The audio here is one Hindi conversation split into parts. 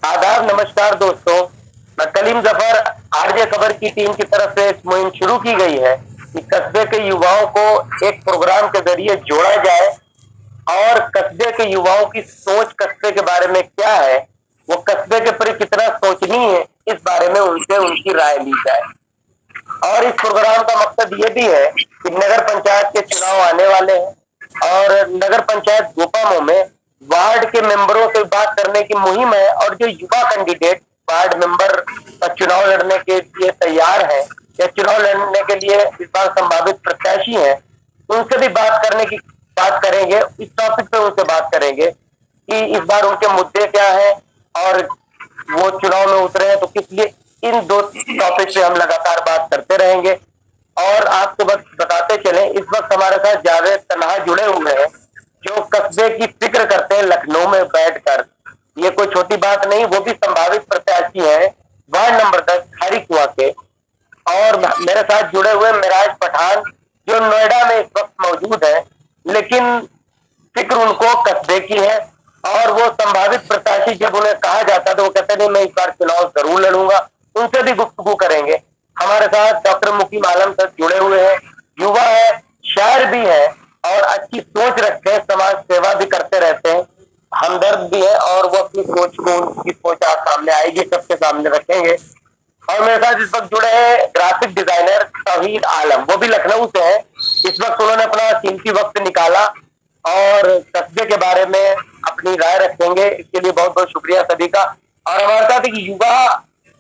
आदाब, नमस्कार दोस्तों। मैं कलीम जफर, आरजे खबर की टीम की तरफ से एक मुहिम शुरू की गई है कि कस्बे के युवाओं को एक प्रोग्राम के जरिए जोड़ा जाए और कस्बे के युवाओं की सोच कस्बे के बारे में क्या है, वो कस्बे के प्रति कितना सोचनी है, इस बारे में उनसे उनकी राय ली जाए। और इस प्रोग्राम का मकसद ये भी है कि नगर पंचायत के चुनाव आने वाले हैं और नगर पंचायत गोपामो में वार्ड के मेंबरों से बात करने की मुहिम है और जो युवा कैंडिडेट वार्ड मेंबर का चुनाव लड़ने के लिए तैयार है या चुनाव लड़ने के लिए इस बार संभावित प्रत्याशी हैं, उनसे भी बात करेंगे। इस टॉपिक पे उनसे बात करेंगे कि इस बार उनके मुद्दे क्या हैं और वो चुनाव में उतरे हैं तो किस लिए। इन दो टॉपिक पे हम लगातार बात करते रहेंगे। और आपको बस बताते चले, इस वक्त हमारे साथ जावेद तनहा जुड़े हुए हैं जो कस्बे की फिक्र करते हैं लखनऊ में बैठकर। ये कोई छोटी बात नहीं, वो भी संभावित प्रत्याशी है वार्ड नंबर 10 हरी कुआ के। और मेरे साथ जुड़े हुए मिराज पठान जो नोएडा में इस वक्त मौजूद है, लेकिन फिक्र उनको कस्बे की है और वो संभावित प्रत्याशी जब उन्हें कहा जाता है तो वो कहते नहीं, मैं इस बार चुनाव जरूर लड़ूंगा। उनसे भी गुफ्तगू करेंगे। हमारे साथ डॉक्टर मुकीम आलम सर जुड़े हुए हैं, युवा है, शायर भी है और अच्छी सोच रखते हैं, समाज सेवा भी करते रहते हैं, हमदर्द भी है और वो अपनी सोच को, उनकी सोच आज सामने आएगी, सबके सामने रखेंगे। और मेरे साथ इस वक्त जुड़े हैं ग्राफिक डिजाइनर तौहीद आलम, वो भी लखनऊ से है। इस वक्त उन्होंने अपना कीमती वक्त निकाला और कस्बे के बारे में अपनी राय रखेंगे। इसके लिए बहुत बहुत शुक्रिया सभी का। और हमारे साथ एक युवा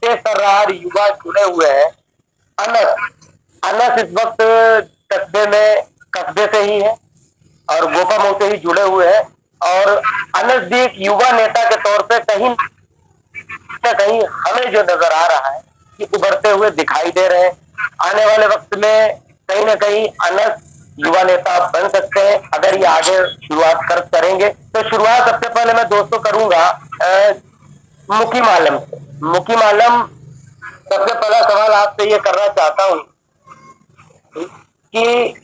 से सर्रार युवा जुड़े हुए हैं, अनस। अनस इस वक्त कस्बे से ही है और गोपामऊ से ही जुड़े हुए हैं। और अनस भी एक युवा नेता के तौर पे कहीं न कहीं हमें जो नजर आ रहा है कि उभरते हुए दिखाई दे रहे हैं। आने वाले वक्त में कहीं ना कहीं अनस युवा नेता बन सकते हैं अगर ये आगे शुरुआत करेंगे। तो शुरुआत सबसे पहले मैं दोस्तों करूंगा मुकीम आलम से। मुकीम आलम, सबसे पहला सवाल आपसे ये करना चाहता हूँ कि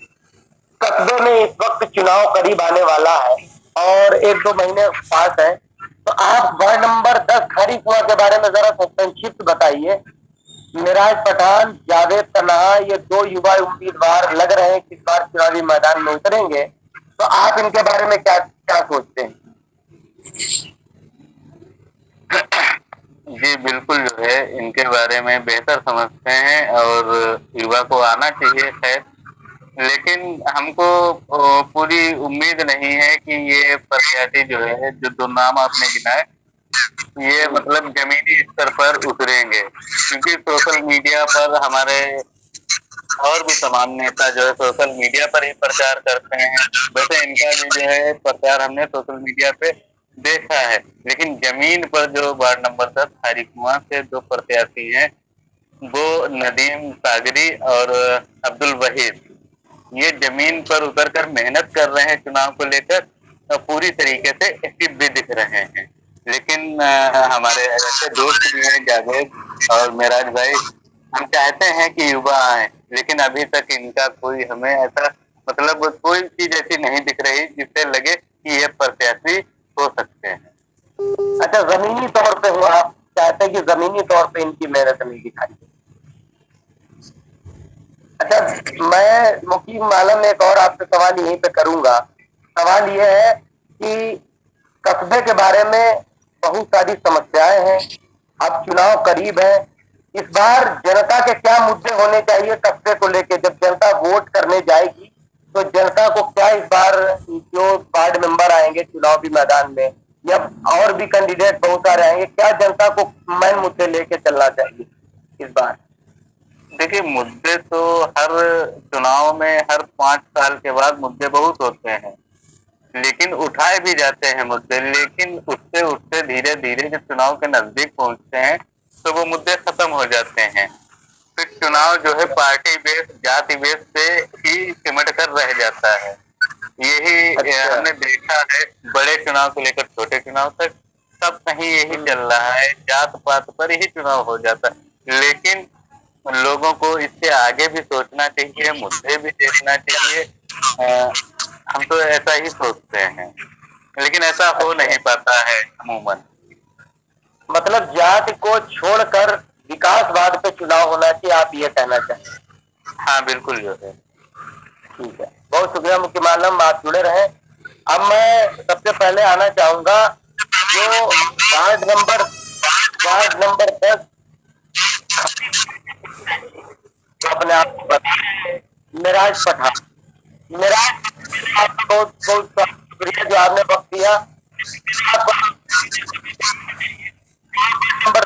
कस्बे में इस वक्त चुनाव करीब आने वाला है और एक दो महीने पास है, तो आप वार्ड नंबर 10 हरी कुआं के बारे में जरा संक्षिप्त बताइए। मिराज पठान, जावेद तनहा, ये दो युवा उम्मीदवार लग रहे हैं कि इस बार चुनावी मैदान में उतरेंगे, तो आप इनके बारे में क्या क्या सोचते हैं? जी बिल्कुल, जो है इनके बारे में बेहतर समझते हैं और युवा को आना चाहिए खैर। लेकिन हमको पूरी उम्मीद नहीं है कि ये प्रत्याशी जो है, जो दो नाम आपने गिनाए, ये मतलब जमीनी स्तर पर उतरेंगे, क्योंकि सोशल मीडिया पर हमारे और भी तमाम नेता जो है सोशल मीडिया पर ही प्रचार करते हैं। वैसे इनका भी जो है प्रचार हमने सोशल मीडिया पे देखा है, लेकिन जमीन पर जो वार्ड नंबर 10 हरी कुआं से दो प्रत्याशी हैं, वो नदीम सागरी और अब्दुल वहीद, ये जमीन पर उतर कर मेहनत कर रहे हैं चुनाव को लेकर, पूरी तरीके से एक्टिव भी दिख रहे हैं। लेकिन हमारे ऐसे दोस्त भी हैं जावेद और मेराज भाई, हम चाहते हैं कि युवा आए, लेकिन अभी तक इनका कोई हमें ऐसा मतलब कोई चीज ऐसी नहीं दिख रही जिससे लगे कि ये प्रत्याशी हो सकते हैं। अच्छा, जमीनी तौर पे हो, आप चाहते हैं कि जमीनी तौर पे इनकी मेहनत नहीं दिखाई दे। अच्छा, मैं मुकीम आलम में एक और आपसे सवाल यहीं पे करूंगा। सवाल यह है कि कस्बे के बारे में बहुत सारी समस्याएं हैं, अब चुनाव करीब है, इस बार जनता के क्या मुद्दे होने चाहिए कस्बे को लेकर? जब जनता वोट करने जाएगी तो जनता को क्या इस बार, जो वार्ड मेंबर आएंगे चुनावी मैदान में या और भी कैंडिडेट बहुत सारे आएंगे, क्या जनता को मेन मुद्दे लेके चलना चाहिए इस बार? देखिए, मुद्दे तो हर चुनाव में हर 5 साल के बाद मुद्दे बहुत होते हैं, लेकिन उठाए भी जाते हैं मुद्दे, लेकिन उठते उठते धीरे धीरे जब चुनाव के नजदीक पहुंचते हैं तो वो मुद्दे खत्म हो जाते हैं। फिर चुनाव जो है पार्टी बेस, जाति बेस पे ही सिमट कर रह जाता है। यही अच्छा। हमने देखा है, बड़े चुनाव से लेकर छोटे चुनाव तक सब कहीं यही चल रहा है, जात पात पर ही चुनाव हो जाता है। लेकिन लोगों को इससे आगे भी सोचना चाहिए, मुद्दे भी देखना चाहिए। हम तो ऐसा ही सोचते हैं, लेकिन ऐसा हो अच्छा, नहीं पाता है अमूमन। मतलब जाति को छोड़कर विकासवाद पे चुनाव होना चाहिए, आप ये कहना चाहते हैं? हाँ बिल्कुल जो है। ठीक है, बहुत शुक्रिया मुकीम आलम, आप जुड़े रहे। अब मैं सबसे पहले आना चाहूंगा जो वार्ड नंबर 10 अपने आप को बताएं, मिराज पठान। मिराज, आपका बहुत बहुत शुक्रिया जो आपने वक्त दिया। नंबर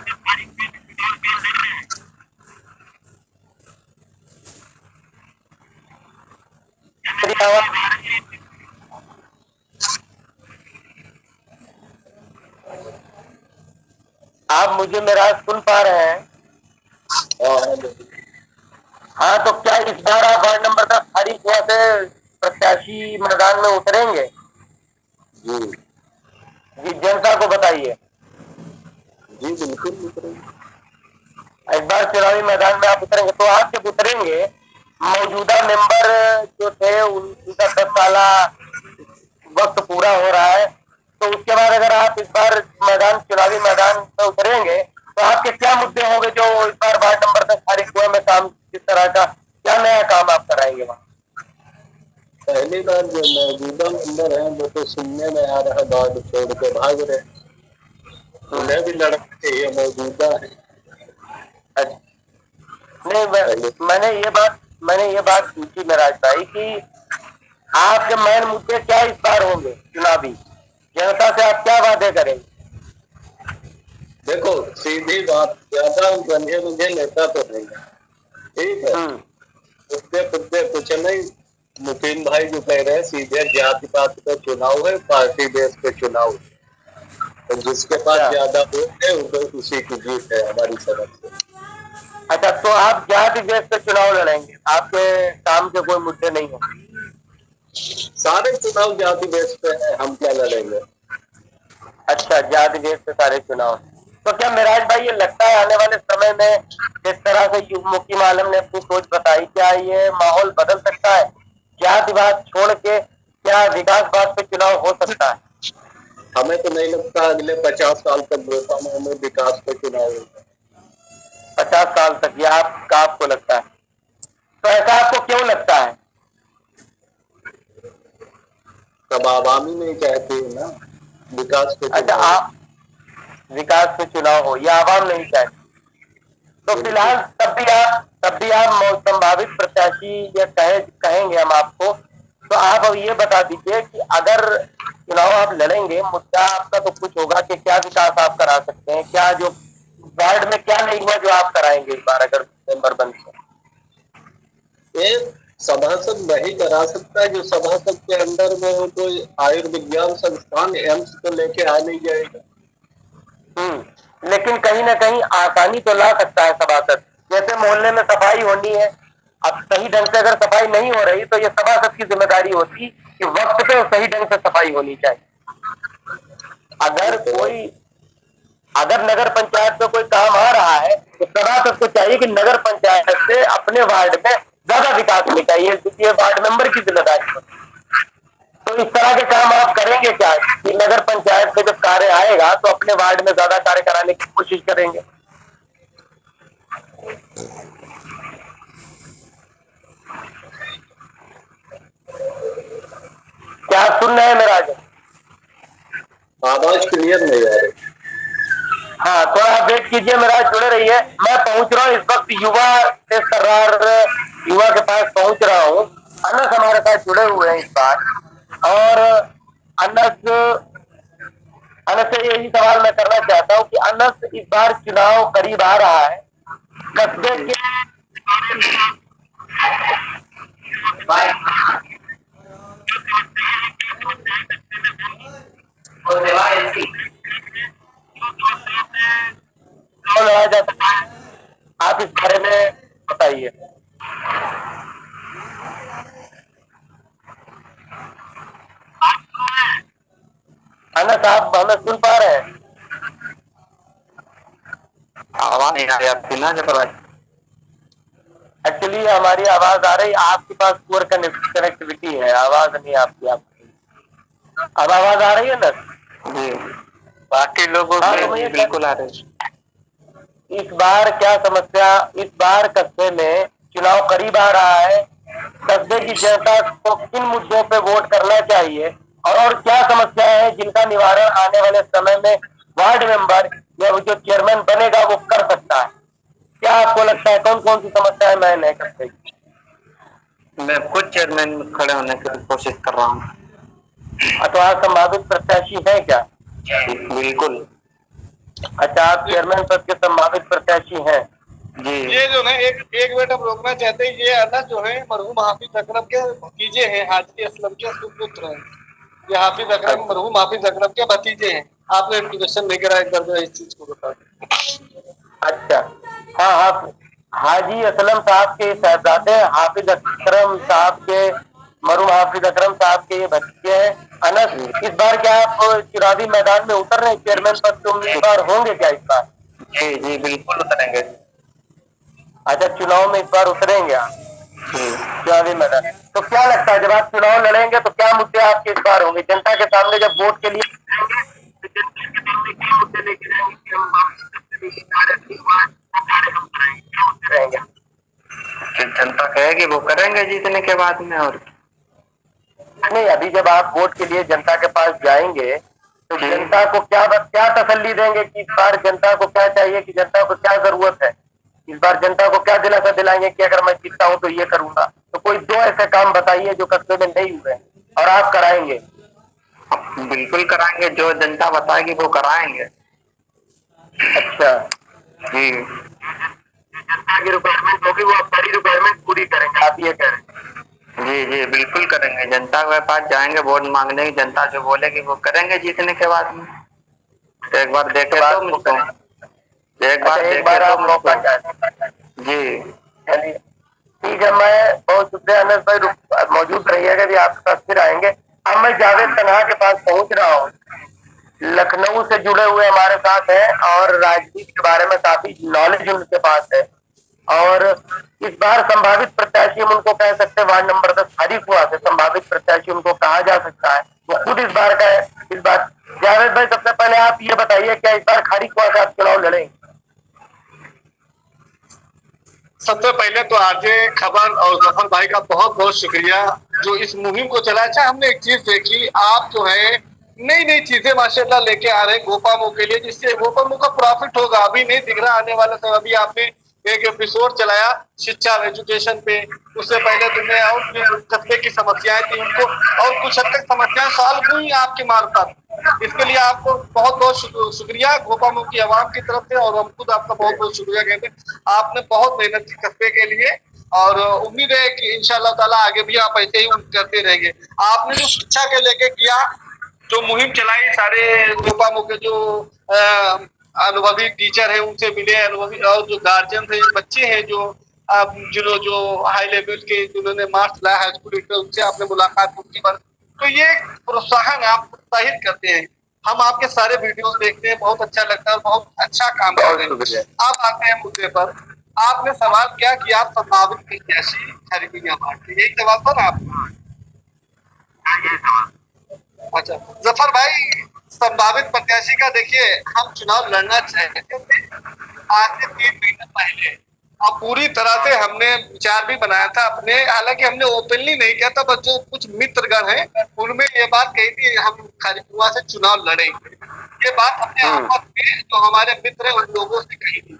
आप मुझे मिराज सुन पा रहे हैं? हाँ, तो क्या इस बार आप वार्ड नंबर 10 खारिज हुआ से प्रत्याशी मैदान में उतरेंगे? जी, जनता को बताइए। जी बिल्कुल उतरेंगे। इस बार चुनावी मैदान में आप उतरेंगे, तो आप जब उतरेंगे, मौजूदा मेंबर जो थे उनका 10 साल वक्त पूरा हो रहा है, तो उसके बाद अगर आप इस बार चुनावी मैदान में उतरेंगे तो आपके क्या मुद्दे होंगे जो इस बार वार्ड नंबर 10 खारिज हुआ में काम, किस तरह का क्या नया काम आप कराएंगे वहाँ? पहली बार जो मौजूदा मेंबर हैं वो तो सुनने में आ रहा बात छोड़ के भाग रहे, उन्हें भी लड़ना चाहिए, मौजूदा है। नहीं, मैंने ये बात पूछी मिराज भाई कि आपके मेन मुद्दे क्या इस बार होंगे चुनावी, जनता से आप क्या वादे करेंगे? देखो सीधी बात, ज्यादा गंजे मुझे नेता तो नहीं है, ठीक है, मुद्दे कुछ नहीं। मुकीम भाई जो कह रहे हैं सीधे जाति पात पे चुनाव है, पार्टी बेस पे चुनाव है, तो जिसके पास ज्यादा वोट है उसी की जीत है हमारी समझ से। अच्छा, तो आप जाति बेस पे चुनाव लड़ेंगे, आपके काम के कोई मुद्दे नहीं है? सारे चुनाव जाति बेस पे है, हम क्या लड़ेंगे? अच्छा, जाति बेस पे सारे चुनाव। तो क्या मिराज भाई ये लगता है आने वाले समय में जिस तरह से मुकीम आलम ने अपनी सोच बताई, क्या ये माहौल बदल सकता है? जातिवाद छोड़ के क्या विकासवाद पे चुनाव हो सकता है? हमें तो नहीं लगता अगले 50 साल तक गोपामा में विकास पे चुनाव होगा। 50 साल तक, यह आपको लगता है? तो ऐसा आपको क्यों लगता है? तब आवामी नहीं चाहते है ना विकास पे अच्छा, चुनाव। आप विकास पे चुनाव हो, यह आवाम नहीं चाहती, तो फिलहाल तब भी आप संभावित प्रत्याशी ये कहेंगे हम आपको, तो आप अब ये बता दीजिए कि अगर चुनाव आप लड़ेंगे, मुद्दा आपका तो कुछ होगा कि क्या विकास आप करा सकते हैं, क्या जो वार्ड में क्या नहीं हुआ जो आप कराएंगे इस बार अगर मेंबर बनते हैं? एक सभासद वही करा सकता है जो सभासद के अंदर में कोई आयुर्विज्ञान संस्थान एम्स को लेके आ नहीं जाएगा। लेकिन कहीं ना कहीं आसानी तो ला सकता है सभासद। जैसे मोहल्ले में सफाई होनी है, अब सही ढंग से अगर सफाई नहीं हो रही तो ये सभासद की जिम्मेदारी होती कि वक्त पे सही ढंग से सफाई होनी चाहिए। अगर नगर पंचायत में कोई काम आ रहा है तो सभासद को चाहिए कि नगर पंचायत से अपने वार्ड में ज्यादा विकास होना चाहिए, क्योंकि ये वार्ड मेंबर की जिम्मेदारी होती है। तो इस तरह के काम आप करेंगे क्या कि नगर पंचायत में जब कार्य आएगा तो अपने वार्ड में ज्यादा कार्य कराने की कोशिश करेंगे? क्या आप सुन रहे हैं मेरा? आवाज क्लियर नहीं आ रही। हाँ, थोड़ा वेट कीजिए, मेरा जुड़े रहिए। मैं पहुंच रहा हूँ इस वक्त युवा के पास पहुंच रहा हूँ। अनस हमारे साथ जुड़े हुए हैं इस बार, और अनस से यही सवाल मैं करना चाहता हूँ कि अनस, इस बार चुनाव करीब आ रहा है, कस्बे के लड़ा जाता है, आप इस बारे में बताइए। अनस, आप हमें सुन पा रहे हैं? आवाज नहीं आ रही आपकी ना जब। एक्चुअली हमारी आवाज आ रही, आपके पास पुअर कनेक्टिविटी है, आवाज नहीं आपकी। अब आवाज आ रही है ना? जी बाकी लोगों हाँ, के तो मैं बिल्कुल आ रहे हैं। इस बार क्या समस्या, इस बार कस्बे में चुनाव करीब आ रहा है, कस्बे की जनता को किन मुद्दों पे वोट करना चाहिए और क्या समस्या है जिनका निवारण आने वाले समय में वार्ड मेंबर या वो जो चेयरमैन बनेगा वो कर सकता है? क्या आपको लगता है कौन कौन सी समस्याएं मैन है कस्बे की? मैं खुद चेयरमैन खड़े होने की कोशिश कर रहा हूँ। तो आप संभावित प्रत्याशी है क्या? बिल्कुल। अच्छा, आप चेयरमैन पद के संभावित प्रत्याशी हैं? जी। ये जो है एक मिनट हम रोकना चाहते हैं। ये अनस जो है मरहूम हाफिज अकरम के भतीजे हैं, हाजी असलम के सुपुत्र हैं। ये हाफिज अकरम मरहूम हाफिज अकरम के भतीजे हैं। आपने इंट्रोडक्शन नहीं करा, एक बार जो इस चीज को बता दें। अच्छा, हाँ हाँ, हाजी असलम साहब के साहबजादे हाफिज अकरम साहब के, मरहूम हाफिज अकरम साहब के ये भतीजे हैं। अनस, इस बार क्या आप चुनावी मैदान में उतर रहे हैं? चेयरमैन पद के उम्मीदवार होंगे क्या इस बार? जी जी बिल्कुल उतरेंगे। अच्छा, चुनाव में इस बार उतरेंगे आप चुनावी मैदान? तो क्या लगता है जब आप चुनाव लड़ेंगे तो क्या मुद्दे आपके इस बार होंगे जनता के सामने जब वोट के लिए? जनता कहेगी वो करेंगे जीतने के बाद में। और नहीं, अभी जब आप वोट के लिए जनता के पास जाएंगे तो जनता को क्या तसल्ली देंगे कि इस बार जनता को क्या चाहिए, कि जनता को क्या जरूरत है? इस बार जनता को क्या दिलासा दिलाएंगे कि अगर मैं जीतता हूँ तो ये करूंगा? तो कोई दो ऐसे काम बताइए जो कस्बे में नहीं हुए और आप कराएंगे। बिल्कुल कराएंगे, जो जनता बताएगी वो कराएंगे। अच्छा जी। जनता की रिक्वायरमेंट होगी वो आप सारी रिक्वायरमेंट पूरी करेंगे, आप ये कह रहे हैं? जी जी बिल्कुल करेंगे। जनता के पास जाएंगे वोट मांगने की, जनता जो बोलेगी वो करेंगे जीतने के बाद में। तो एक बार देखे तो मुझको, एक बार आप मौका जी। चलिए ठीक है, मैं बहुत शुक्रिया अनस भाई, मौजूद रहिएगा भी आपके पास फिर आएंगे। अब मैं जावेद तनहा के पास पहुंच रहा हूँ, लखनऊ से जुड़े हुए हमारे साथ हैं और राजनीति के बारे में काफी नॉलेज उनके पास है। और इस बार संभावित प्रत्याशी हम उनको कह सकते हैं, वार्ड नंबर 10 हरीकुआ से संभावित प्रत्याशी उनको कहा जा सकता है, वो खुद इस बार का है। इस बार जावेद भाई सबसे पहले आप ये बताइए क्या इस बार हरीकुआ से आप चुनाव लड़ेंगे? सबसे पहले तो आरजे खबर और जफर भाई का बहुत बहुत शुक्रिया जो इस मुहिम को चलाया। अच्छा, हमने एक चीज देखी, आप जो है नई नई चीजें माशाल्लाह लेके आ रहे हैं गोपामो के लिए, जिससे गोपामो का प्रॉफिट होगा। अभी नहीं दिख रहा आने वाला समय। अभी आपने एक एपिसोड चलाया शिक्षा एजुकेशन पे, उससे पहले तुमने और जो कस्बे की समस्याएं थी उनको और कुछ हद तक समस्याएं सॉल्व हुई आपके मार्फत। इसके लिए आपको बहुत बहुत शुक्रिया गोपामो की आवाम की तरफ से, और हम खुद आपका बहुत बहुत शुक्रिया कहते हैं। आपने बहुत मेहनत की कस्बे के लिए और उम्मीद है कि इंशाल्लाह ताला आगे भी आप ऐसे ही करते रहेंगे। आपने जो शिक्षा के लेके किया, जो मुहिम चलाई, सारे गोपामो के जो अनुभवी टीचर है उनसे मिले, अनुभवी और जो गार्जियन थे, बच्चे हैं जो जो हाई लेवल के जिन्होंने मार्क्स लाया हाई स्कूल इंटर, उनसे आपने मुलाकात की। तो ये प्रोत्साहन आप प्रोत्साहित करते हैं। हम आपके सारे वीडियोस देखते हैं, बहुत अच्छा लगता है और बहुत अच्छा काम कर रहे हैं। अब आते हैं मुद्दे पर। आपने सवाल क्या कि आप संभावित प्रत्याशी खरीदिया बांटे, यही सवाल था ना आपका? अच्छा जफर भाई, संभावित प्रत्याशी का देखिए, हम चुनाव लड़ना चाहते थे आज से 3 महीने पहले, और पूरी तरह से हमने विचार भी बनाया था अपने, हालांकि हमने ओपनली नहीं किया था, बस जो कुछ मित्रगण हैं उनमें ये बात कही थी हम खारीकुआ से चुनाव लड़ेंगे। ये बात हमने आपस में जो हमारे मित्र हैं उन लोगों से कही थी।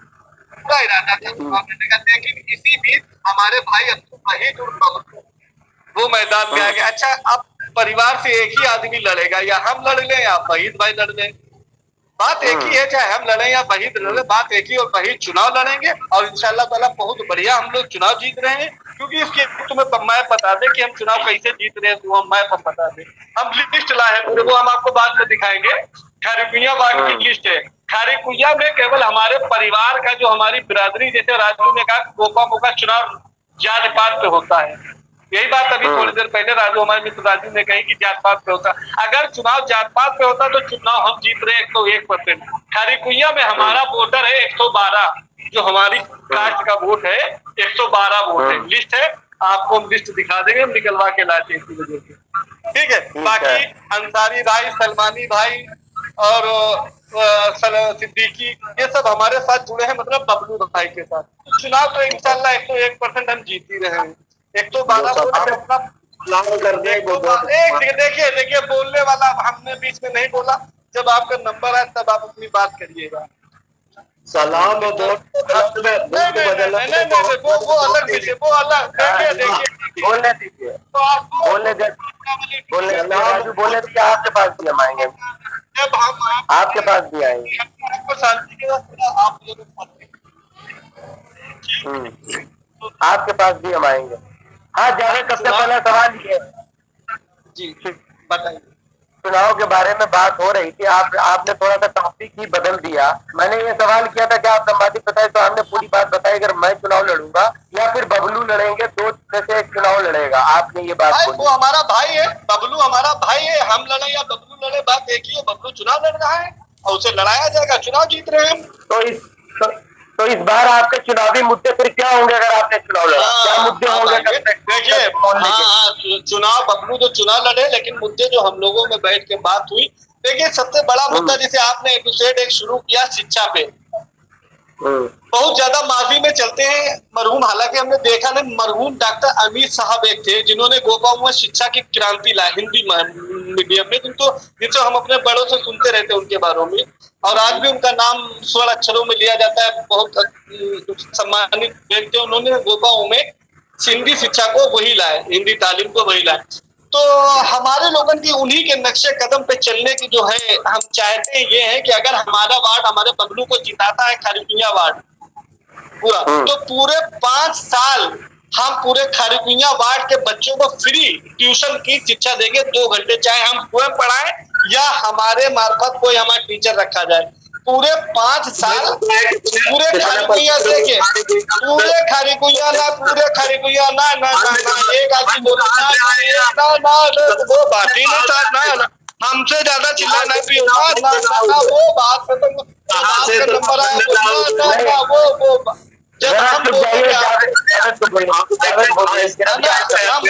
पूरा इरादा था चुनाव लड़ने का, लेकिन इसी बीच हमारे भाई अब्दुल वहीद और बबलू वो मैदान में आ गया। अच्छा, अब परिवार से एक ही आदमी लड़ेगा, या हम लड़ लें या वहीद भाई लड़ लें, बात एक ही है। चाहे हम लड़ें या वहीद लड़े, बात एक ही, और वहीद चुनाव लड़ेंगे और इंशाल्लाह ताला बहुत बढ़िया हम लोग चुनाव जीत रहे हैं। क्योंकि इसके तुम्हें मैं बता दें कि हम चुनाव कैसे जीत रहे हैं, तो हम मैं बता दें। हम लिस्ट लाए हैं पूरे, वो हम आपको बाद में दिखाएंगे। खारीकुइया बाग की लिस्ट है। खारीकुइया में केवल हमारे परिवार का, जो हमारी बिरादरी, जैसे राजू ने कहा गोपामो का चुनाव जात पात पे होता है, यही बात अभी थोड़ी देर पहले राजू, हमारे मित्र राजू ने कही कि जात पात पे होता। अगर चुनाव जात पात पे होता तो चुनाव हम जीत रहे 101%। खारीकुइया में हमारा वोटर है 112, जो हमारी कास्ट का वोट है 112 वोट है। लिस्ट है, आपको हम लिस्ट दिखा देंगे, हम निकलवा के लाते हैं इसी वजह से। ठीक है, बाकी अंसारी भाई, सलमानी भाई और सिद्दीकी, ये सब हमारे साथ जुड़े हैं, मतलब बबलू भाई के साथ। तो चुनाव तो इंशाल्लाह 101% हम जीत ही रहे हैं। 112 वोट अपना देखिए बोलने वाला हमने बीच में नहीं बोला, जब आपका नंबर आए तब आप अपनी बात करिएगा। सलाम और वोट नहीं, वो अलग विषय, वो अलग। देखिए बोलने दीजिए, तो आप बोलने दीजिए, आपके पास भी हम आएंगे, जब हम आपके पास भी आएंगे। आपको शांति के बाद आप आपके पास भी हम आएंगे। हाँ जावेद, सबसे पहला सवाल ये जी बताइए। चुनाव के बारे में बात हो रही थी, आपने थोड़ा सा टॉपिक ही बदल दिया। मैंने ये सवाल किया था कि आप संवादित बताए, तो आपने पूरी बात बताई, अगर मैं चुनाव लड़ूंगा या फिर बबलू लड़ेंगे, दो में से एक चुनाव लड़ेगा, आपने ये बात बोली। वो हमारा भाई है, बबलू हमारा भाई है, हम लड़े या बबलू लड़े बात एक ही है। बबलू चुनाव लड़ रहा है और उसे लड़ाया जाएगा, चुनाव जीत रहे हैं हम। तो इस बार आपके चुनावी मुद्दे फिर क्या होंगे अगर आपने चुनाव लड़ा? क्या मुद्दे होंगे? देखिए चुनाव, बबलू जो चुनाव लड़े, लेकिन मुद्दे जो हम लोगों में बैठ के बात हुई, देखिए सबसे बड़ा मुद्दा जिसे आपने एपिसोड एक शुरू किया शिक्षा पे, बहुत ज्यादा माफी में चलते हैं मरहूम, हालांकि हमने देखा नहीं, मरहूम डॉक्टर अमीर साहब एक थे जिन्होंने गोपाओं में शिक्षा की क्रांति लाई हिंदी मीडियम में, जिनको हम अपने बड़ों से सुनते रहते हैं उनके बारे में, और आज भी उनका नाम स्वर्ण अक्षरों में लिया जाता है, बहुत सम्मानित व्यक्ति। उन्होंने गोपाओं में हिंदी शिक्षा को वही लाए, हिंदी तालीम को वही लाए। तो हमारे लोगों की उन्हीं के नक्शे कदम पे चलने की जो है, हम चाहते हैं ये है कि अगर हमारा वार्ड हमारे बबलू को जिताता है, खारीकुइया वार्ड पूरा, तो पूरे 5 साल हम पूरे खारीकुइया वार्ड के बच्चों को फ्री ट्यूशन की शिक्षा देंगे, 2 घंटे, चाहे हम स्वयं पढ़ाएं या हमारे मार्फत कोई हमारा टीचर रखा जाए। पूरे 5 साल पूरे खारीकुइया, देखिए पूरे खारीकुइया ना, पूरे खारीकुइया ना ना ना ना, एक आदमी बोला ना वो बात ही नहीं था ना, हमसे ज्यादा चिल्ला नहीं पियो ना ना ना, वो बात खत्म, नंबर आया वो जब हम बोलेंगे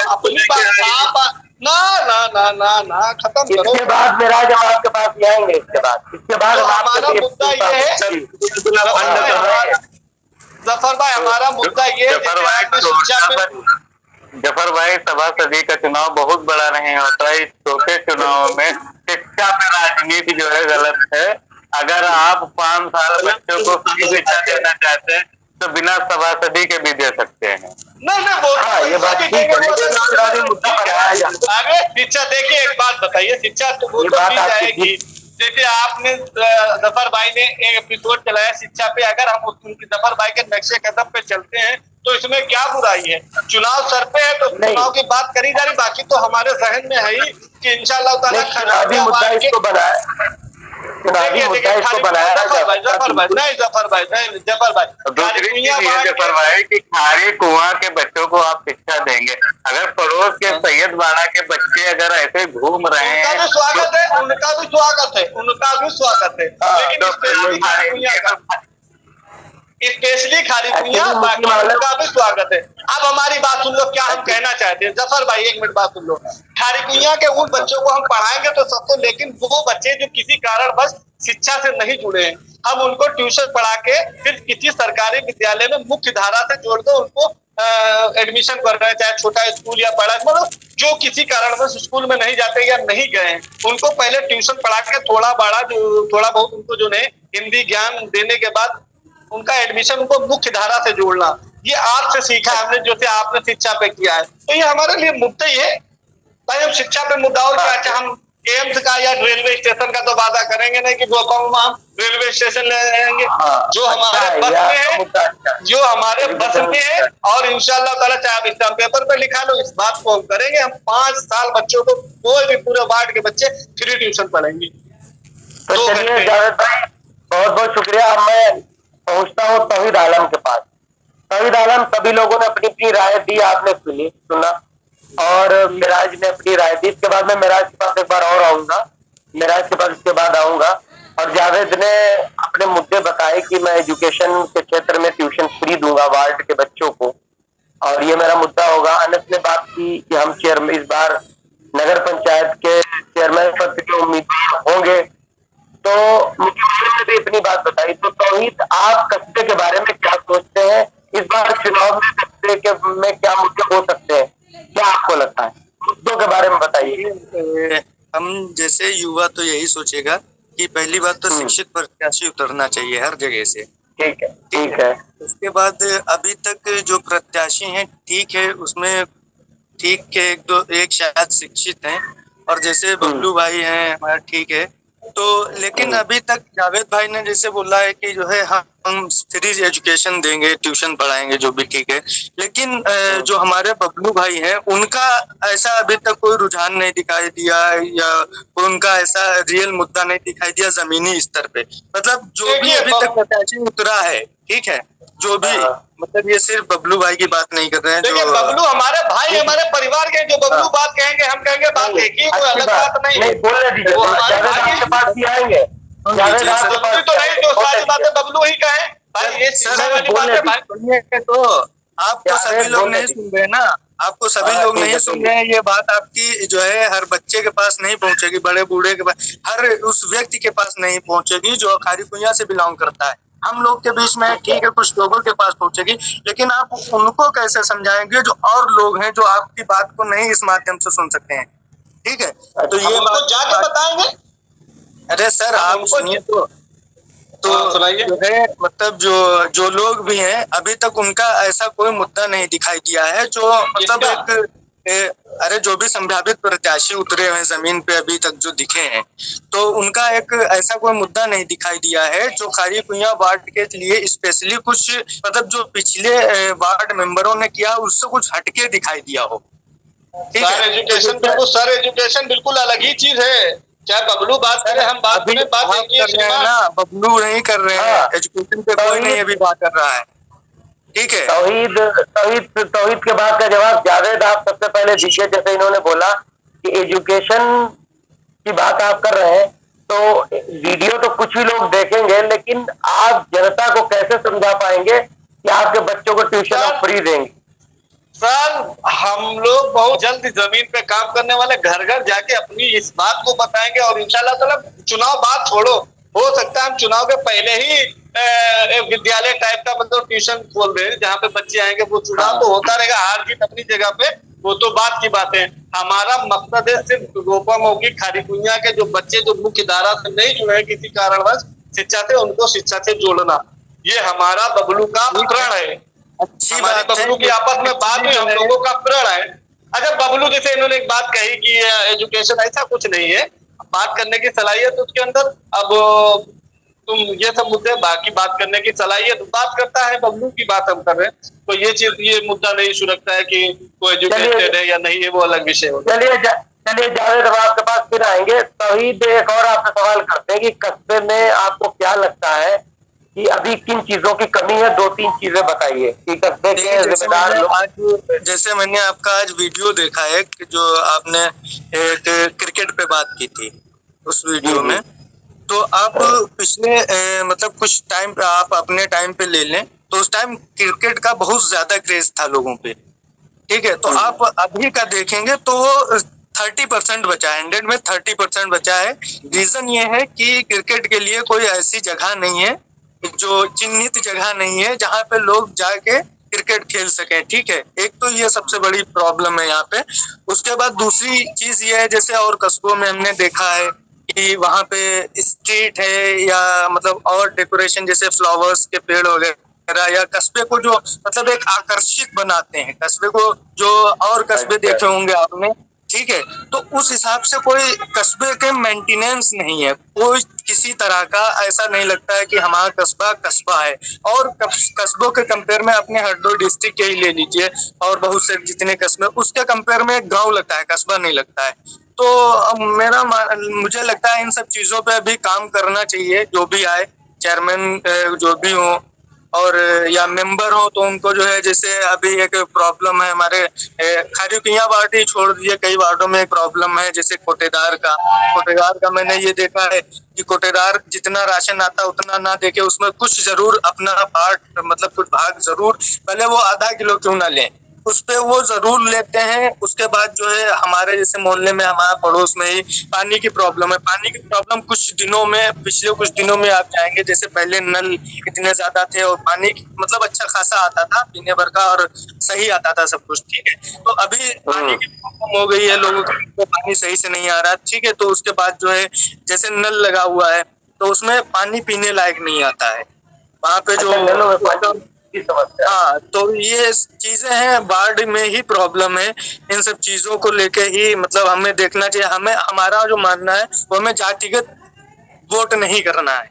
अपनी बात ना ना ना ना ना खत्म करो। इसके बाद मेरा जब आपके पास भी आएंगे, इसके बाद हमारा मुद्दा ये है जफर भाई, हमारा मुद्दा ये है जफर भाई, सभासदी का चुनाव बहुत बड़ा नहीं होता है। इस छोटे चुनाव में शिक्षा में राजनीति जो है गलत है। अगर आप 5 साल बच्चों को फ्री शिक्षा देना चाहते हैं तो बिना सभासदी के भी दे सकते हैं। नहीं, ये बात ठीक है। आगे शिक्षा, देखिए एक बात बताइए, शिक्षा तो वो तो दी जाएगी। जैसे आपने जफर भाई ने एक एपिसोड चलाया शिक्षा पे, अगर हम उनकी जफर भाई के नक्शे कदम पे चलते हैं तो इसमें क्या बुराई है? चुनाव सर पे है तो चुनाव की बात करी जा रही, बाकी तो हमारे जहन में है ही कि इंशाल्लाह ताला चुनावी मुद्दा इसको बनाया, चुनावी मुद्दा इसको बनाया जफर भाई दूसरी चीज ये जफर भाई कि खारी कुआं के बच्चों को आप शिक्षा देंगे, अगर पड़ोस के सैयद वाला के बच्चे अगर ऐसे घूम रहे हैं, उनका भी स्वागत है, उनका भी स्वागत है, लेकिन स्पेशली खारीकुइया बाकी उनका भी स्वागत है। अब हमारी बात सुन लो, क्या हम कहना चाहते हैं जफर भाई, 1 मिनट बात सुन लो। खारीकुइया के उन बच्चों को हम पढ़ाएंगे तो सबको, लेकिन वो बच्चे जो किसी कारणवश शिक्षा से नहीं जुड़े हैं, हम उनको ट्यूशन पढ़ा के फिर किसी सरकारी विद्यालय में मुख्य धारा से जोड़ दो, उनको एडमिशन कर रहे हैं, चाहे छोटा स्कूल या बड़ा, मतलब जो किसी कारणवश स्कूल में नहीं जाते या नहीं गए, उनको पहले ट्यूशन पढ़ा के थोड़ा बहुत उनको जो है हिंदी ज्ञान देने के बाद उनका एडमिशन, उनको मुख्य धारा से जोड़ना, ये आपसे सीखा हमने, जो से आपने शिक्षा पे किया है। तो ये हमारे लिए मुद्दा ही है भाई, हम शिक्षा पे मुद्दा और क्या, चाहे हम एम्स का या रेलवे स्टेशन का तो वादा करेंगे नहीं कि गोपाओं में हम रेलवे स्टेशन ले जाएंगे, जो हमारे बस में है, जो हमारे बस में है, और इंशाल्लाह ताला चाहे आप स्टाम्प पेपर पे लिखा लो, इस बात को हम करेंगे। हम 5 साल बच्चों को, कोई भी पूरे वार्ड के बच्चे फ्री ट्यूशन पढ़ेंगे। तो चलिए जावेद भाई, बहुत बहुत शुक्रिया। मैं पहुंचता हूँ तौहीद आलम के पास। तौहीद आलम, सभी लोगों ने अपनी अपनी राय दी, आपने सुना, और मिराज ने अपनी राय दी। इसके बाद मैं मिराज के पास एक बार और आऊंगा, मिराज के पास इसके बाद आऊंगा। और जावेद ने अपने मुद्दे बताए कि मैं एजुकेशन के क्षेत्र में ट्यूशन फ्री दूंगा वार्ड के बच्चों को, और ये मेरा मुद्दा होगा। अनस ने बात की कि हम इस बार नगर पंचायत के चेयरमैन पद के उम्मीदवार होंगे, तो मुख्यमंत्री ने भी अपनी बात बताई। तो तौहीद, आप कस्बे के बारे में क्या सोचते हैं? इस बार चुनाव में कस्बे के में क्या मुद्दे हो सकते हैं, क्या आपको लगता है? मुद्दों के बारे में बताइए। हम जैसे युवा तो यही सोचेगा कि पहली बात तो शिक्षित प्रत्याशी उतरना चाहिए हर जगह से। ठीक है, ठीक है। उसके बाद अभी तक जो प्रत्याशी हैं ठीक है, उसमें ठीक के एक शायद शिक्षित हैं, और जैसे बबलू भाई हैं हमारा ठीक है। तो लेकिन अभी तक जावेद भाई ने जैसे बोला है कि जो है हम फ्री एजुकेशन देंगे, ट्यूशन पढ़ाएंगे, जो भी ठीक है। लेकिन जो हमारे बबलू भाई हैं उनका ऐसा अभी तक कोई रुझान नहीं दिखाई दिया, या उनका ऐसा रियल मुद्दा नहीं दिखाई दिया जमीनी स्तर पे। मतलब जो भी अभी तक प्रत्याशी उतरा है, ठीक है, जो भी, मतलब ये सिर्फ बबलू भाई की बात नहीं कर रहे हैं। देखिए बबलू हमारे भाई, हमारे परिवार के, जो बबलू बात कहेंगे हम कहेंगे बात एक ही, कोई अलग बात नहीं है। बोलने दीजिए, वो हमारे भाई के पास भी आएंगे, जरूरी तो नहीं जो सारी बातें बबलू ही कहे भाई, ये शिक्षा वाली बात है भाई। तो आपको सभी लोग नहीं सुन रहे ना, आपको सभी लोग नहीं सुन रहे हैं। ये बात आपकी जो है हर बच्चे के पास नहीं पहुंचेगी, बड़े बूढ़े के पास, हर उस व्यक्ति के पास नहीं पहुंचेगी जो खारी कुइयां से बिलोंग करता है। हम लोग के बीच में ठीक है, कुछ लोगों के पास पहुंचेगी, लेकिन आप उनको कैसे समझाएंगे जो और लोग हैं जो आपकी बात को नहीं इस माध्यम से सुन सकते हैं, ठीक है? तो ये बात जाके बताएंगे। अरे सर आप सुनिए तो जो है, मतलब जो लोग भी हैं अभी तक उनका ऐसा कोई मुद्दा नहीं दिखाई दिया है जो मतलब अरे जो भी संभावित प्रत्याशी उतरे हैं जमीन पे अभी तक जो दिखे हैं, तो उनका एक ऐसा कोई मुद्दा नहीं दिखाई दिया है जो खारी कुइयां वार्ड के लिए स्पेशली कुछ, मतलब जो पिछले वार्ड मेंबरों ने किया उससे कुछ हटके दिखाई दिया हो। सर एजुकेशन बिल्कुल, सर एजुकेशन बिल्कुल अलग ही चीज है। चाहे बबलू बात करे, हम बात कर रहे हैं ना, बबलू नहीं कर रहे हैं, एजुकेशन पे कोई नहीं अभी बात कर रहा है, ठीक है? तौहीद के बाद का जवाब जावेद आप सबसे पहले दीजिए। जैसे इन्होंने बोला कि एजुकेशन की बात आप कर रहे हैं, तो वीडियो तो कुछ ही लोग देखेंगे, लेकिन आप जनता को कैसे समझा पाएंगे कि आपके बच्चों को ट्यूशन आप फ्री देंगे? सर हम लोग बहुत जल्द जमीन पे काम करने वाले घर घर जाके अपनी इस बात को बताएंगे, और इंशाल्लाह ताला चुनाव बात छोड़ो, हो सकता है हम चुनाव के पहले ही विद्यालय टाइप का मतलब ट्यूशन खोल दें जहाँ पे बच्चे आएंगे। वो चुनाव तो होता रहेगा, हार जीत अपनी जगह पे, वो तो बात की बात है। हमारा मकसद है सिर्फ गोपा मौगी खारी कुइयां के जो बच्चे जो मुख्य धारा से नहीं जुड़े हैं किसी कारणवश शिक्षा से, उनको शिक्षा से जोड़ना, ये हमारा बबलू का प्रण है। अच्छी बात, बबलू की आपस में बात भी हम लोगों का प्रण है। अच्छा बबलू जैसे इन्होंने एक बात कही कि एजुकेशन ऐसा कुछ नहीं है, बात करने की सलाहियत उसके अंदर, अब तुम ये सब मुद्दे बाकी बात करने की सलाहियत बात करता है, बबलू की बात हम कर रहे हैं, तो ये चीज, ये मुद्दा नहीं सुरक्षता है कि वो एजुकेटेड है या नहीं है, वो अलग विषय होगा। चलिए जावेद आपके पास फिर आएंगे। तौहीद, एक और आपसे सवाल करते हैं कि कस्बे में आपको क्या लगता है कि अभी किन चीजों की कमी है? 2-3 चीजें बताइए कि कस्बे के जिम्मेदार लोग। जैसे मैंने आपका आज वीडियो देखा है कि जो आपने एक क्रिकेट पे बात की थी उस वीडियो में, तो आप पिछले मतलब कुछ टाइम पे, आप अपने टाइम पे ले लें तो उस टाइम क्रिकेट का बहुत ज्यादा क्रेज था लोगों पे, ठीक है? तो आप अभी का देखेंगे तो 30% बचा है, 100 में 30% बचा है। रीजन ये है कि क्रिकेट के लिए कोई ऐसी जगह नहीं है, जो चिन्हित जगह नहीं है जहाँ पे लोग जाके क्रिकेट खेल सके, ठीक है? एक तो ये सबसे बड़ी प्रॉब्लम है यहाँ पे। उसके बाद दूसरी चीज ये है, जैसे और कस्बों में हमने देखा है कि वहाँ पे स्ट्रीट है या मतलब और डेकोरेशन जैसे फ्लावर्स के पेड़ वगैरह, या कस्बे को जो मतलब एक आकर्षित बनाते हैं कस्बे को, जो और कस्बे देखे होंगे आपने, ठीक है? तो उस हिसाब से कोई कस्बे के मेंटेनेंस नहीं है, कोई किसी तरह का ऐसा नहीं लगता है कि हमारा कस्बा कस्बा है। और कस्बों के कंपेयर में अपने हरदोई डिस्ट्रिक्ट के ही ले लीजिए, और बहुत से जितने कस्बे, उसके कंपेयर में गांव लगता है, कस्बा नहीं लगता है। तो मुझे लगता है इन सब चीजों पे अभी काम करना चाहिए, जो भी आए, चेयरमैन जो भी हो और या मेंबर हो, तो उनको जो है, जैसे अभी एक प्रॉब्लम है हमारे खारी कुइयां वार्ड ही छोड़ दीजिए, कई वार्डों में एक प्रॉब्लम है, जैसे कोटेदार का मैंने ये देखा है कि कोटेदार जितना राशन आता है उतना ना देके उसमें कुछ जरूर अपना पार्ट, मतलब कुछ भाग जरूर, भले वो आधा किलो क्यों ना लें, उस पे वो जरूर लेते हैं। उसके बाद जो है हमारे जैसे मोहल्ले में, हमारे पड़ोस में ही पानी की प्रॉब्लम है। पानी की प्रॉब्लम कुछ दिनों में, पिछले कुछ दिनों में आप जाएंगे, जैसे पहले नल इतने ज्यादा थे और पानी मतलब अच्छा खासा आता था पीने भर का और सही आता था सब कुछ, ठीक है। तो अभी पानी की प्रॉब्लम हो गई है, लोगों को पानी सही से नहीं आ रहा, ठीक है। तो उसके बाद जो है जैसे नल लगा हुआ है तो उसमें पानी पीने लायक नहीं आता है वहाँ पे जो नलों में पानी की समस्या। हाँ, तो ये चीजें हैं, बाढ़ में ही प्रॉब्लम है। इन सब चीजों को लेके ही मतलब हमें देखना चाहिए। हमें, हमारा जो मानना है वो हमें जातिगत वोट नहीं करना है,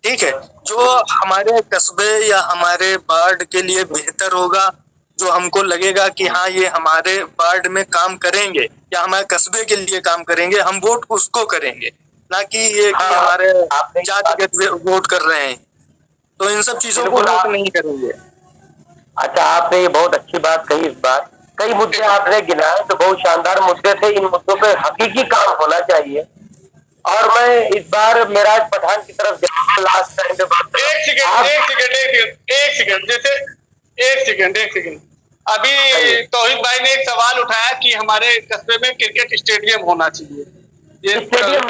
ठीक है। जो हमारे कस्बे या हमारे वार्ड के लिए बेहतर होगा, जो हमको लगेगा कि हाँ ये हमारे वार्ड में काम करेंगे या हमारे कस्बे के लिए काम करेंगे, हम वोट उसको करेंगे, ना कि ये कि हमारे जातिगत वोट कर रहे हैं। तो इन सब चीजों को वोट नहीं करेंगे। अच्छा, आपने ये बहुत अच्छी बात कही। इस बार कई मुद्दे आपने गिनाए तो बहुत शानदार मुद्दे थे। इन मुद्दों पे हकीकी काम होना चाहिए। और मैं इस बार मेराज पठान की तरफ लास्ट टाइम पे बात एक सेकंड अभी तौहीद भाई ने एक सवाल उठाया कि हमारे कस्बे में क्रिकेट स्टेडियम होना चाहिए। ये स्टेडियम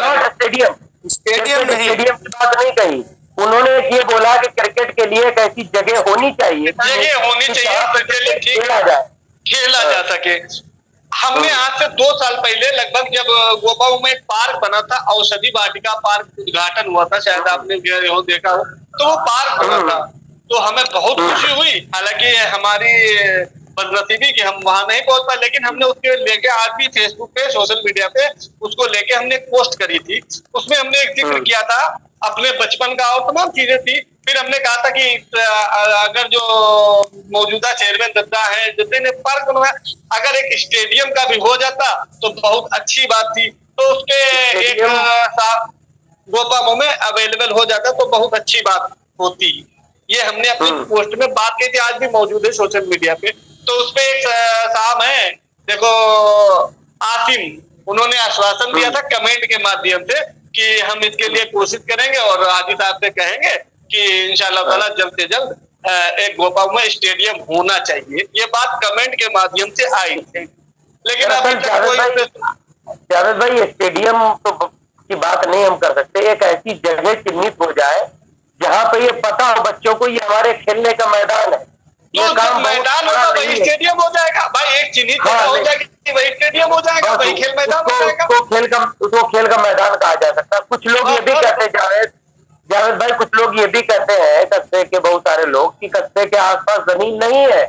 स्टेडियम की बात नहीं कही उन्होंने। ये बोला कि क्रिकेट के लिए एक ऐसी जगह होनी चाहिए, खेला जा सके। हमने आज से 2 साल पहले लगभग, जब गोपाऊ में एक पार्क बना था, औषधि वाटिका पार्क उद्घाटन हुआ था, शायद आपने देखा हो, तो वो पार्क बना था, तो हमें बहुत खुशी हुई। हालांकि हमारी बदनसीबी कि हम वहां नहीं पहुंच पाए, लेकिन हमने उसके लेके आज भी फेसबुक पे, सोशल मीडिया पे उसको लेके हमने एक पोस्ट करी थी। उसमें हमने एक जिक्र किया था अपने बचपन का और तमाम चीजें थी। फिर हमने कहा था कि अगर जो मौजूदा चेयरमैन दद्दा है, जितने पार्क बनवाया, अगर एक स्टेडियम का भी हो जाता तो बहुत अच्छी बात थी। तो उसके एक गोपामो में अवेलेबल हो जाता तो बहुत अच्छी बात होती। ये हमने अपनी पोस्ट में बात की थी, आज भी मौजूद है सोशल मीडिया पे। तो उसपे एक साहब है, देखो आसिम, उन्होंने आश्वासन दिया था कमेंट के माध्यम से कि हम इसके लिए कोशिश करेंगे और हाजी साहब से कहेंगे कि इंशाअल्लाह ताला जल्द से जल्द एक गोपाऊ में स्टेडियम होना चाहिए। ये बात कमेंट के माध्यम से आई थी, लेकिन अभी तक कोई जावेद भाई स्टेडियम तो की बात नहीं हम कर सकते। एक ऐसी जगह चिन्हित हो जाए जहाँ पे ये पता हो बच्चों को ये हमारे खेलने का मैदान है। ये काम मैदान होगा वही स्टेडियम हो जाएगा भाई। एक चिन्हित जगह हो जाएगी वही स्टेडियम हो जाएगा, वही खेल मैदान हो जाएगा। उसको खेल का मैदान कहा जा सकता है। कुछ लोग ये भी कहते हैं जावेद भाई, कुछ लोग ये भी कहते हैं कस्बे के बहुत सारे लोग कि कस्बे के आसपास जमीन नहीं है,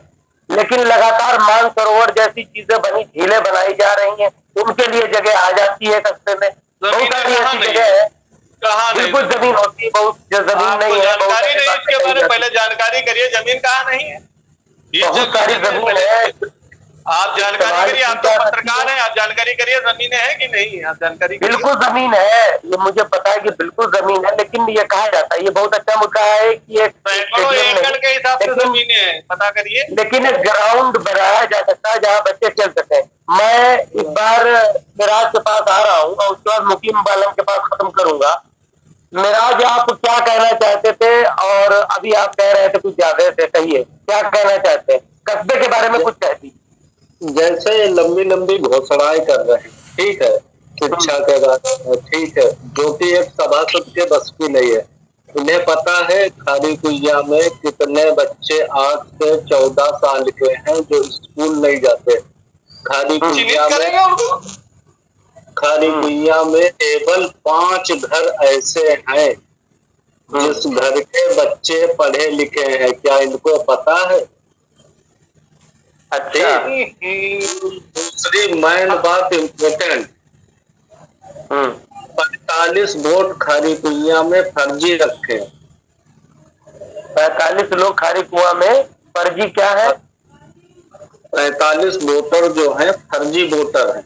लेकिन लगातार मानसरोवर जैसी चीजें बनी, झीलें बनाई जा रही हैं, उनके लिए जगह आ जाती है कस्बे में। बहुत सारी ऐसी जगह है बिल्कुल जमीन होती है, बहुत जमीन नहीं है। जानकारी नहीं इसके बारे में, पहले जानकारी करिए जमीन कहाँ नहीं है। बहुत सारी जमीन है, आप जानकारी करिए। आप तो पत्रकार हैं, आप जानकारी करिए जमीनें हैं कि नहीं है, आप जानकारी करिए। बिल्कुल जमीन है, ये मुझे पता है कि बिल्कुल जमीन है, लेकिन ये कहा जाता है, ये बहुत अच्छा मुद्दा है कि एकड़ के हिसाब से जमीनें हैं, पता करिए। लेकिन एक ग्राउंड बनाया जा सकता है जहाँ बच्चे खेल सके। मैं इस बार मिराज के पास आ रहा हूँ और उसके बाद मुकीम बालम के पास खत्म करूंगा। मिराज, आप क्या कहना चाहते थे? और अभी आप कह रहे थे कुछ ज्यादा से, कहिए क्या कहना चाहते हैं, कस्बे के बारे में कुछ कहती। जैसे लंबी लंबी घोषणाएं कर रहे हैं, ठीक है, शिक्षा के बारे में, ठीक है, जो कि एक सभासद के बस की नहीं है। उन्हें पता है खाड़ी कुइया में कितने बच्चे 8 से 14 साल के हैं जो स्कूल नहीं जाते। खाड़ी कुइया में केवल 5 घर ऐसे हैं जिस घर के बच्चे पढ़े लिखे हैं। क्या इनको पता है? अच्छा, दूसरी मेन बात इम्पोर्टेंट, 45 वोट खारी कुइया में फर्जी रखे। 45 लोग खारी कुआं में फर्जी क्या है? 45 वोटर जो हैं फर्जी वोटर हैं।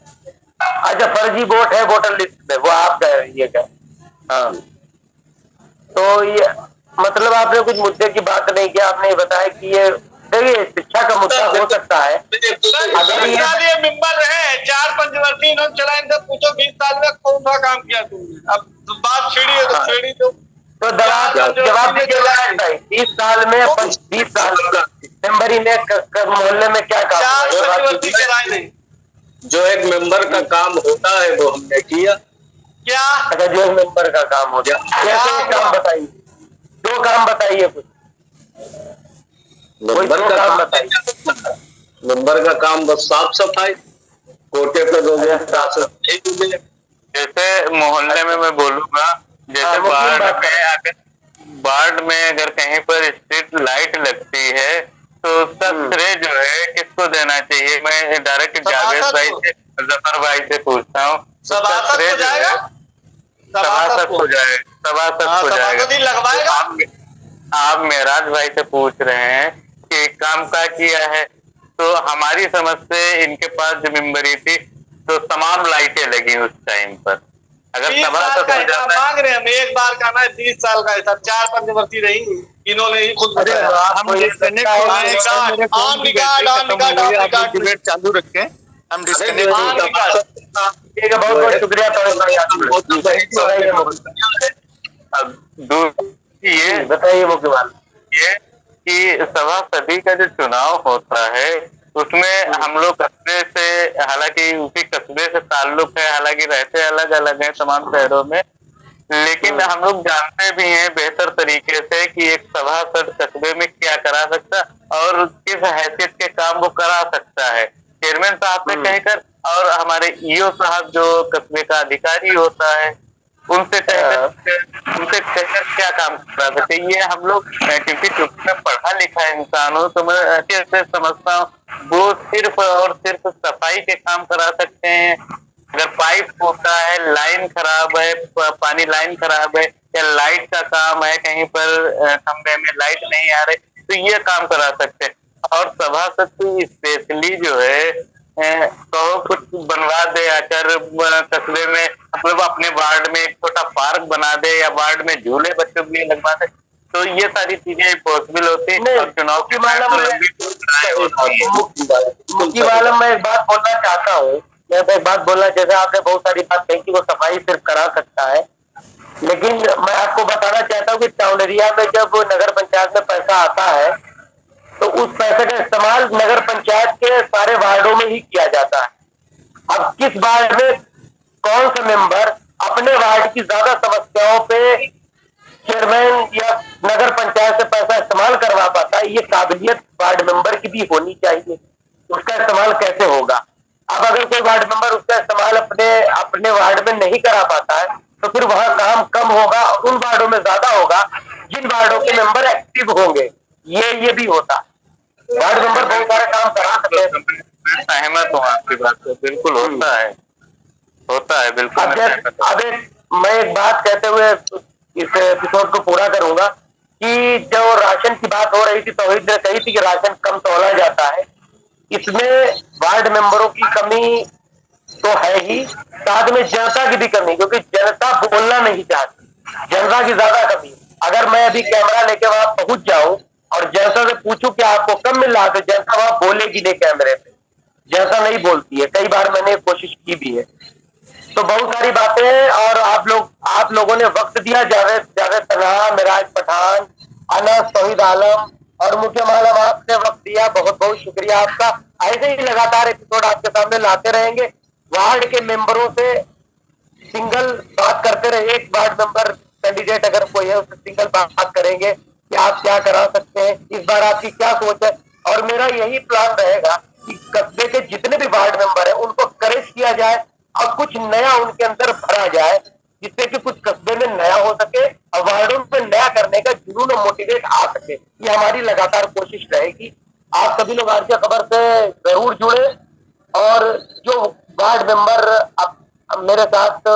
अच्छा, फर्जी वोट है वोटर लिस्ट में, वो आप कह रही है क्या? हाँ, तो ये मतलब आपने कुछ मुद्दे की बात नहीं किया। आपने बताया कि ये देखिए शिक्षा का मुद्दा हो सकता है। अगर ये मेंबर रहे 4 पंचवर्षीय इन्होंने चलाए, इनसे पूछो 20 साल में कौन सा काम किया तुमने। अब बात छेड़ी है तो छेड़ी दो। तो जवाब दीजिए 20 साल में मेंबरी ने मोहल्ले में क्या काम 4 किया? मध्यवर्ती कराए नहीं जो एक मेंबर का काम होता है वो हमने किया। क्या? अच्छा, जो मेंबर का काम हो गया, जैसे एक काम बताइए, 2 काम बताइए कुछ, कोई मेंबर 2 का काम काम बताइए। मेंबर का काम बस साफ सफाई, कोटे पे लोग साफ सफाई हो गए। जैसे मोहल्ले में मैं बोलूंगा, जैसे मुस्लिम बात कर। वार्ड में अगर कहीं पर स्ट्रीट लाइट लगती है तो उसका श्रेय जो है किसको देना चाहिए? मैं डायरेक्ट जावेद भाई से, जफर भाई से पूछता हूँ। सभासद को जाएगा, सभासद को जाएगा, सभासद को जाएगा। सभासद ही लगवाएगा। आप मेराज भाई से पूछ रहे हैं कि काम का किया है, तो हमारी समझ से इनके पास जो मेंबरी थी तो तमाम लाइटें लगी उस टाइम पर। अगर 20 साल सभासद का हो हिसाब जाता है, मांग रहे हैं हम, एक बार का ना 20 साल का हिसाब, 4 पंचवर्ती रही इन्होंने ही खुद बताया। हम डिस्कनेक्ट हो गए हैं, मेरे फोन की बैटरी खत्म हो गई है। आप लोग डिबेट चालू रखें, हम डिस्कनेक्ट हो गए हैं। ठीक है, बहुत बहुत शुक्रिया। ये बताइए मुख्य बात ये कि सभासदी का जो चुनाव होता है उसमें हम लोग कस्बे से, हालांकि उसी कस्बे से ताल्लुक है, हालांकि रहते अलग अलग हैं तमाम शहरों में, लेकिन हम लोग जानते भी हैं बेहतर तरीके से कि एक सभासद कस्बे में क्या करा सकता और किस हैसियत के काम वो करा सकता है। चेयरमैन साहब से कहकर और हमारे ईओ साहब जो कस्बे का अधिकारी होता है उनसे कहकर क्या काम करा सकते हैं। ये हम लोग, क्योंकि मैं पढ़ा लिखा इंसान हूँ तो मैं अच्छे से समझता हूँ, वो सिर्फ और सिर्फ सफाई के काम करा सकते हैं। अगर पाइप टूटा है, लाइन खराब है, पानी लाइन खराब है, या लाइट का काम है, कहीं पर खंबे में लाइट नहीं आ रही, तो ये काम करा सकते हैं। और सभासद की स्पेशली जो है तो कुछ बनवा दे आकर कस्बे में, मतलब अपने वार्ड में एक छोटा पार्क बना दे या वार्ड में झूले बच्चों के लिए लगवा दे, तो ये सारी चीजें पॉसिबल होती है। और चुनाव के वाला मैं एक बात बोलना चाहता हूँ। मैं एक बात बोलना, जैसे आपने बहुत सारी बात कही कि वो सफाई सिर्फ करा सकता है, लेकिन मैं आपको बताना चाहता हूँ कि टाउन एरिया में जब नगर पंचायत में पैसा आता है तो उस पैसे का इस्तेमाल नगर पंचायत के सारे वार्डों में ही किया जाता है। अब किस वार्ड में कौन सा मेंबर अपने वार्ड की ज्यादा समस्याओं पे चेयरमैन या नगर पंचायत से पैसा इस्तेमाल करवा पाता है, ये काबिलियत वार्ड मेंबर की भी होनी चाहिए। उसका इस्तेमाल कैसे होगा? अब अगर कोई वार्ड मेंबर उसका इस्तेमाल अपने वार्ड में नहीं करा पाता है तो फिर वहां काम कम होगा और उन वार्डों में ज्यादा होगा जिन वार्डों के मेंबर एक्टिव होंगे। ये भी होता है, वार्ड मेंबर बहुत सारे काम करा सकते हैं। मैं सहमत हूँ आपकी बात से, बिल्कुल होता है बिल्कुल। अब मैं एक बात कहते हुए इस एपिसोड को पूरा करूंगा कि जो राशन की बात हो रही थी, तौहीद ने कही थी कि राशन कम तोला जाता है। इसमें वार्ड मेंबरों की कमी तो है ही, साथ में जनता की भी कमी, क्योंकि जनता बोलना नहीं चाहती, जनता की ज्यादा कमी। अगर मैं अभी कैमरा लेके वहां पहुंच जाऊं और जनता से पूछूं कि आपको कम मिल रहा है, तो जनता वहां बोलेगी नहीं कैमरे पे, जनता नहीं बोलती है। कई बार मैंने कोशिश की भी है। तो बहुत सारी बातें, और आप लोगों ने वक्त दिया, जावेद तनहा, मिराज पठान, अनस, तौहीद आलम और मुख्य मालूम, आपने वक्त दिया, बहुत बहुत शुक्रिया आपका। ऐसे ही लगातार एपिसोड आपके सामने लाते रहेंगे। वार्ड के मेंबरों से सिंगल बात करते रहे, एक वार्ड मेंबर कैंडिडेट अगर कोई है उससे सिंगल बात करेंगे कि आप क्या करा सकते हैं, इस बार आपकी क्या सोच है। और मेरा यही प्लान रहेगा कि कस्बे के जितने भी वार्ड मेंबर है उनको करेज किया जाए और कुछ नया उनके अंदर भरा जाए, जिससे कि कुछ कस्बे में नया हो सके और वार्डों में नया करने का जुनून और मोटिवेट आ सके। ये हमारी लगातार कोशिश रहेगी। आप सभी लोग आज की खबर से जरूर जुड़े, और जो वार्ड मेंबर अब मेरे साथ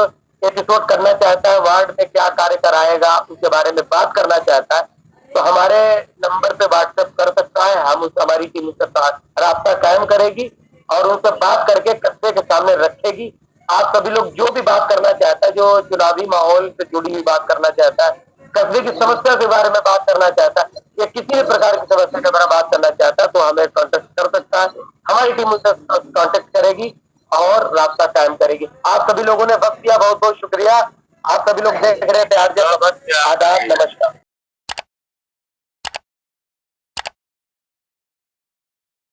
एपिसोड करना चाहता है, वार्ड में क्या कार्य कराएगा उसके बारे में बात करना चाहता है, तो हमारे नंबर पे व्हाट्सएप कर सकता है। हमारी टीम उसके साथ रास्ता कायम करेगी और उनसे बात करके कस्बे के सामने रखेगी। आप सभी लोग जो भी बात करना चाहता है, जो चुनावी माहौल से जुड़ी हुई बात करना चाहता है, कस्बे की समस्या के बारे में बात करना चाहता है, या किसी भी प्रकार की समस्या के बारे में बात करना चाहता है, तो हमें कांटेक्ट कर सकता है। हमारी टीम उससे कांटेक्ट करेगी और रास्ता कायम करेगी। आप सभी लोगों ने वक्त दिया, बहुत बहुत शुक्रिया। आप सभी लोग देख रहे थे आदाब, नमस्कार।